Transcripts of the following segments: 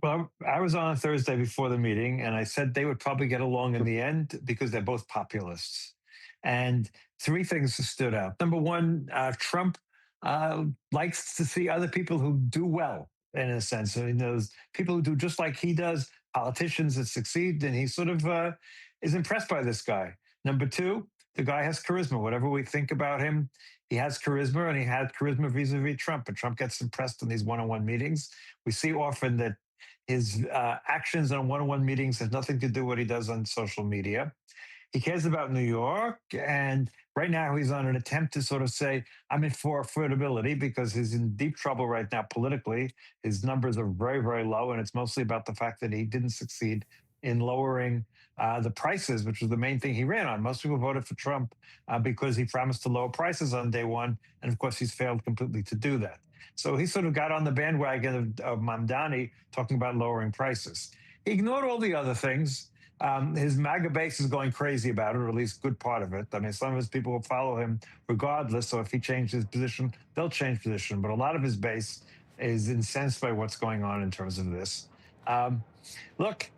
Well, I was on Thursday before the meeting, and I said they would probably get along in the end because they're both populists. And three things stood out. Number one, Trump likes to see other people who do well, in a sense. I mean, those people who do just like he does, politicians that succeed, and he sort of is impressed by this guy. Number two, the guy has charisma. Whatever we think about him, he has charisma, and he had charisma vis-a-vis Trump. And Trump gets impressed in these one-on-one meetings. We see often that his actions on one-on-one meetings have nothing to do with what he does on social media. He cares about New York, and right now he's on an attempt to sort of say, I'm in for affordability because he's in deep trouble right now politically. His numbers are very, very low, and it's mostly about the fact that he didn't succeed in lowering the prices, which was the main thing he ran on. Most people voted for Trump because he promised to lower prices on day one, and of course he's failed completely to do that. So he sort of got on the bandwagon of Mamdani talking about lowering prices. He ignored all the other things. His MAGA base is going crazy about it, or at least a good part of it. I mean, some of his people will follow him regardless. So if he changes his position, they'll change position. But a lot of his base is incensed by what's going on in terms of this. Look,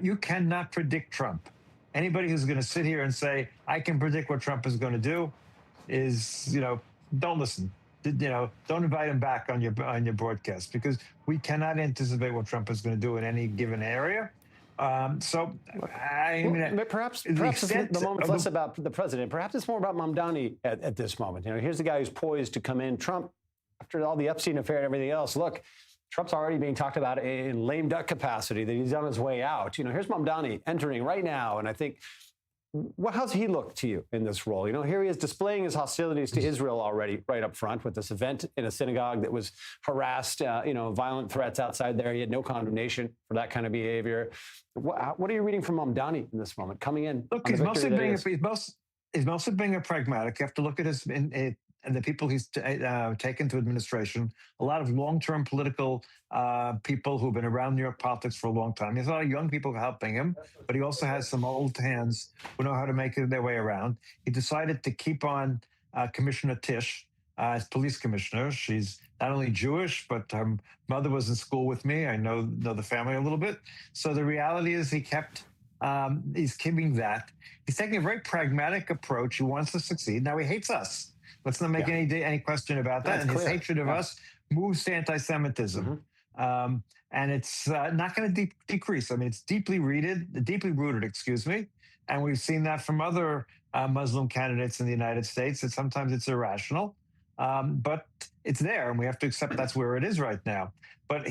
you cannot predict Trump. Anybody who's going to sit here and say, I can predict what Trump is going to do is, don't listen. Don't invite him back on your broadcast because we cannot anticipate what Trump is going to do in any given area. Perhaps the moment's less about the president. Perhaps it's more about Mamdani at this moment. Here's the guy who's poised to come in. Trump, after all the Epstein affair and everything else, look, Trump's already being talked about in lame duck capacity, that he's on his way out. Here's Mamdani entering right now, and I think, how's he look to you in this role? Here he is displaying his hostilities to Israel already right up front with this event in a synagogue that was harassed, violent threats outside there. He had no condemnation for that kind of behavior. What are you reading from Mamdani in this moment, coming in? Look, he's mostly being a pragmatic. You have to look at his and the people he's taken to administration. A lot of long-term political people who've been around New York politics for a long time. There's a lot of young people helping him, but he also has some old hands who know how to make their way around. He decided to keep on Commissioner Tisch as police commissioner. She's not only Jewish, but her mother was in school with me. I know the family a little bit. So the reality is he's keeping that. He's taking a very pragmatic approach. He wants to succeed. Now he hates us. Let's not make any question about that. And his hatred of us moves to anti-Semitism. And it's not going to decrease. I mean, it's deeply rooted, and we've seen that from other Muslim candidates in the United States, that sometimes it's irrational, but it's there, and we have to accept that's where it is right now. But